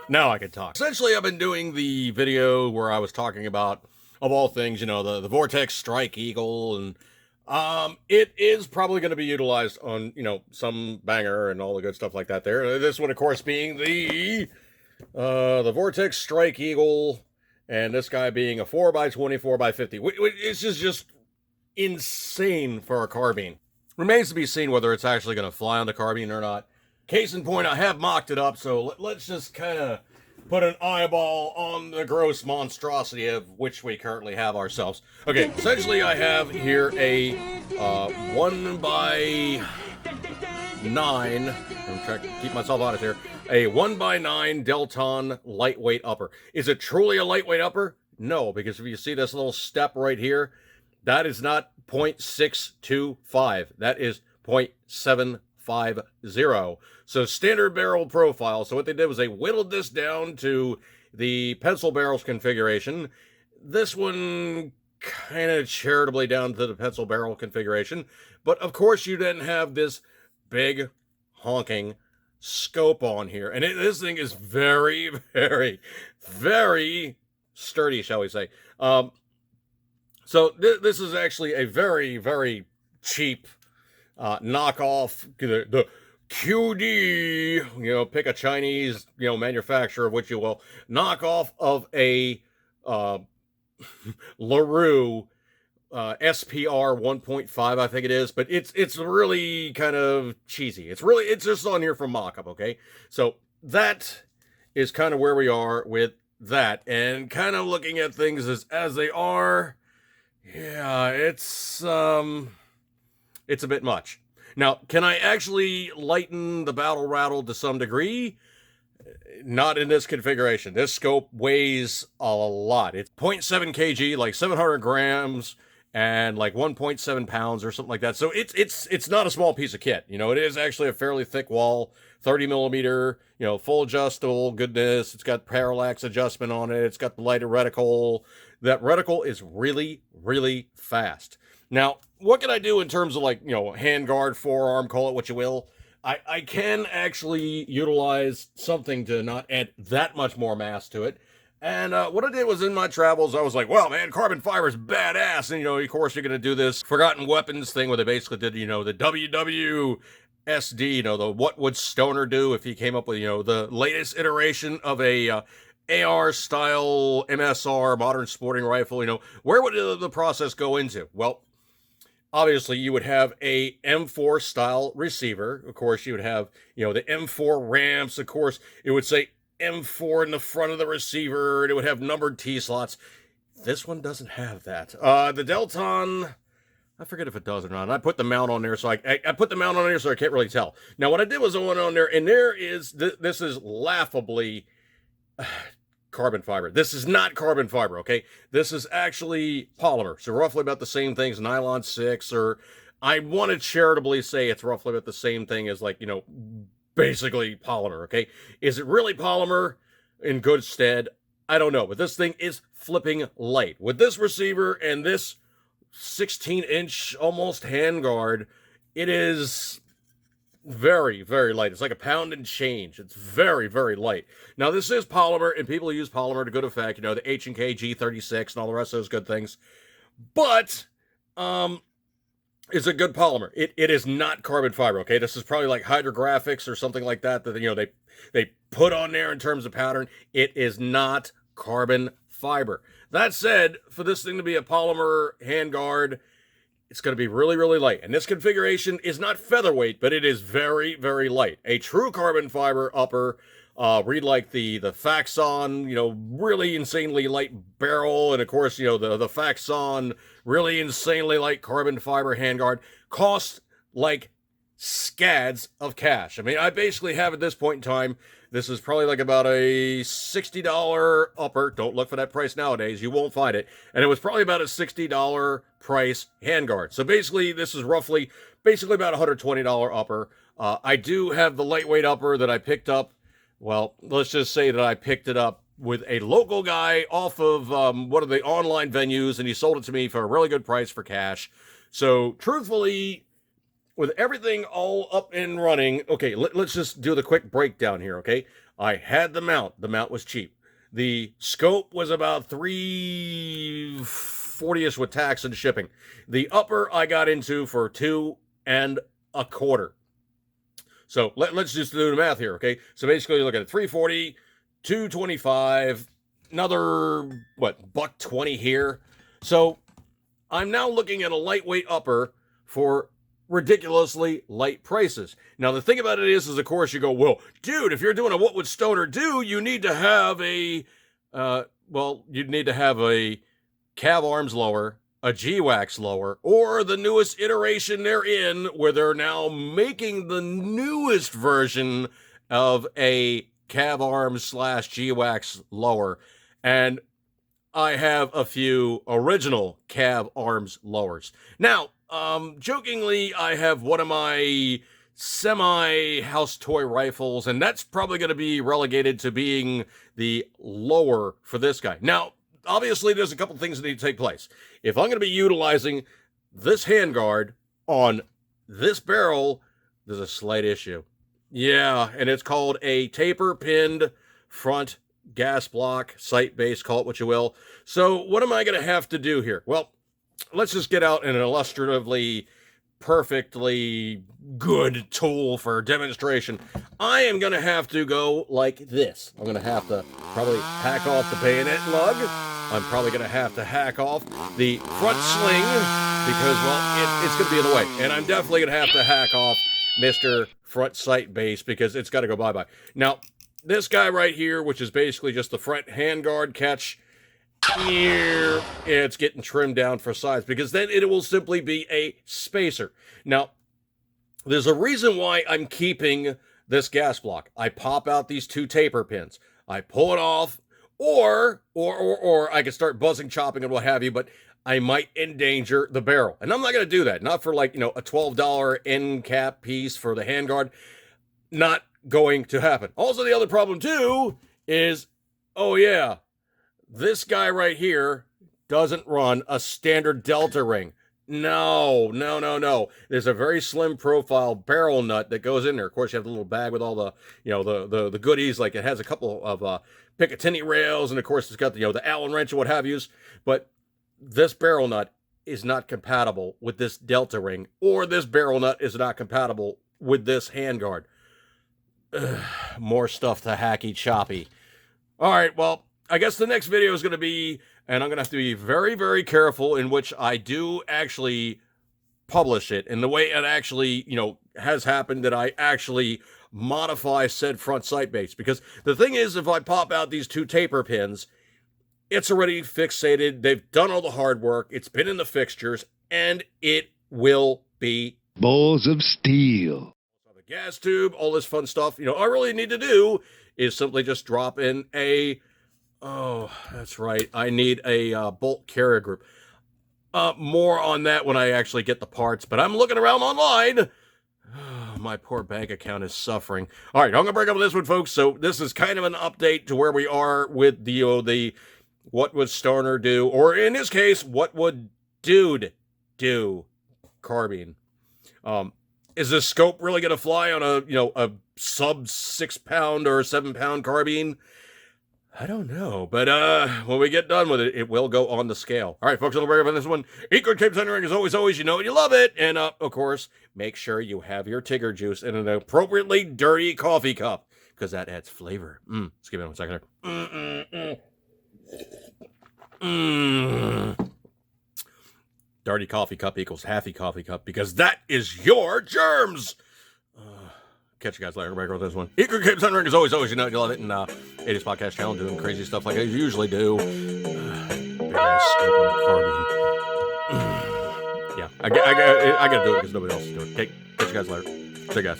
Now I can talk. Essentially, I've been doing the video where I was talking about, of all things, you know, the Vortex Strike Eagle, and it is probably going to be utilized on, you know, some banger and all the good stuff like that there. This one, of course, being the Vortex Strike Eagle, and this guy being a 4x20, 4x50. It's just insane for a carbine. Remains to be seen whether it's actually going to fly on the carbine or not. Case in point, I have mocked it up, so let's just kind of put an eyeball on the gross monstrosity of which we currently have ourselves. Okay, essentially I have here a 1x9, I'm trying to keep myself out of here, a 1x9 Delton lightweight upper. Is it truly a lightweight upper? No, because if you see this little step right here, that is not 0.625, that is 0.750. So standard barrel profile. So what they did was they whittled this down to the pencil barrels configuration. This one kind of charitably down to the pencil barrel configuration. But of course you then have this big honking scope on here. And this thing is very, very, very sturdy, shall we say. So this is actually a very, very cheap knockoff, the QD, you know, pick a Chinese, you know, manufacturer of which you will, knockoff of a LaRue SPR 1.5, I think it is, but it's really kind of cheesy. It's just on here from mock-up, okay? So that is kind of where we are with that, and kind of looking at things as they are. Yeah, it's a bit much. Now, can I actually lighten the battle rattle to some degree? Not in this configuration. This scope weighs a lot. It's 0.7 kg, like 700 grams, and like 1.7 pounds or something like that. So it's not a small piece of kit. You know, it is actually a fairly thick wall, 30 millimeter, you know, full adjustable goodness. It's got parallax adjustment on it. It's got the lighted reticle. That reticle is really, really fast. Now, what can I do in terms of, like, you know, handguard, forearm, call it what you will? I can actually utilize something to not add that much more mass to it. And what I did was, in my travels, I was like, well, man, carbon fiber is badass. And, you know, of course, you're going to do this Forgotten Weapons thing where they basically did, you know, the WWSD, you know, the what would Stoner do if he came up with, you know, the latest iteration of a AR style MSR, modern sporting rifle. You know, where would the process go into? Well, obviously, you would have a M4 style receiver. Of course, you would have, you know, the M4 ramps. Of course, it would say M4 in the front of the receiver, and it would have numbered T-slots. This one doesn't have that. The Delton, I forget if it does or not. I put the mount on there, so I put the mount on there, so I can't really tell. Now, what I did was I went on there, and there is, this is laughably carbon fiber. This is not carbon fiber, okay? This is actually polymer. So roughly about the same thing as nylon 6, or I want to charitably say it's roughly about the same thing as, like, you know, basically polymer, okay? Is it really polymer in good stead? I don't know, but this thing is flipping light. With this receiver and this 16-inch almost handguard, it is very, very light. It's like a pound and change. It's very, very light. Now, this is polymer, and people use polymer to good effect. You know, the H&K G36 and all the rest of those good things. But, it's a good polymer. It is not carbon fiber, okay? This is probably like hydrographics or something like that, you know, they put on there in terms of pattern. It is not carbon fiber. That said, for this thing to be a polymer handguard, it's going to be really, really light. And this configuration is not featherweight, but it is very, very light. A true carbon fiber upper, read like the Faxon, you know, really insanely light barrel. And of course, you know, the Faxon, really insanely light carbon fiber handguard, costs like scads of cash. I mean, I basically have at this point in time, this is probably like about a $60 upper. Don't look for that price nowadays. You won't find it. And it was probably about a $60 price handguard. So basically, this is basically about $120 upper. I do have the lightweight upper that I picked up Well, let's just say that I picked it up with a local guy off of one of the online venues, and he sold it to me for a really good price for cash. So, truthfully, with everything all up and running, okay, let's just do the quick breakdown here, okay? I had the mount. The mount was cheap. The scope was about $340ish with tax and shipping. The upper I got into for $2.25. So let's just do the math here, okay? So basically, you look at it, 340, 225, another $120 here. So I'm now looking at a lightweight upper for ridiculously light prices. Now the thing about it is of course you go, well, dude, if you're doing a what would Stoner do, you need to have a you'd need to have a Cav Arms lower, a GWACS lower, or the newest iteration they're in, where they're now making the newest version of a Cav Arms / GWACS lower. And I have a few original Cav Arms lowers. Now, jokingly, I have one of my semi-house toy rifles, and that's probably going to be relegated to being the lower for this guy. Now, obviously, there's a couple things that need to take place. If I'm going to be utilizing this handguard on this barrel, there's a slight issue. Yeah, and it's called a taper-pinned front gas block, sight base, call it what you will. So what am I going to have to do here? Well, let's just get out an illustratively, perfectly good tool for demonstration. I am going to have to go like this. I'm going to have to probably hack off the bayonet lug. I'm probably going to have to hack off the front sling because, well, it's going to be in the way. And I'm definitely going to have to hack off Mr. Front Sight Base because it's got to go bye-bye. Now, this guy right here, which is basically just the front handguard catch, here, it's getting trimmed down for size because then it will simply be a spacer. Now, there's a reason why I'm keeping this gas block. I pop out these two taper pins. I pull it off, or I can start buzzing, chopping, and what have you, but I might endanger the barrel. And I'm not going to do that. Not for like, a $12 end cap piece for the handguard. Not going to happen. Also, the other problem too is, oh yeah, this guy right here doesn't run a standard Delta ring. No. There's a very slim profile barrel nut that goes in there. Of course, you have the little bag with all the, the goodies. Like it has a couple of Picatinny rails, and of course, it's got the Allen wrench and what have yous. But this barrel nut is not compatible with this Delta ring, or this barrel nut is not compatible with this handguard. More stuff to hacky choppy. All right, well, I guess the next video is going to be, and I'm going to have to be very, very careful in which I do actually publish it, and the way it actually, has happened, that I actually modify said front sight base. Because the thing is, if I pop out these two taper pins, it's already fixated. They've done all the hard work. It's been in the fixtures, and it will be balls of steel. The gas tube, all this fun stuff. All I really need to do is simply just drop in a, oh, that's right, I need a bolt carrier group. More on that when I actually get the parts, but I'm looking around online. My poor bank account is suffering. All right, I'm going to break up with this one, folks. So this is kind of an update to where we are with the what would Stoner do, or in this case, what would Dude do carbine. Is this scope really going to fly on a sub 6 pound or 7 pound carbine? I don't know, but when we get done with it, it will go on the scale. All right, folks, I'll break up on this one. Eat good, keep centering as always, you know it, you love it. And, of course, make sure you have your Tigger juice in an appropriately dirty coffee cup, because that adds flavor. Let's give it 1 second here. Dirty coffee cup equals halfy coffee cup, because that is your germs. Catch you guys later. Break with this one. Eat good, keep centering as always, you know it, you love it. And 80s podcast channel doing crazy stuff like I usually do. Big ass scope on a carbine. Yeah, I gotta do it because nobody else is doing it. Okay, catch you guys later. See you guys.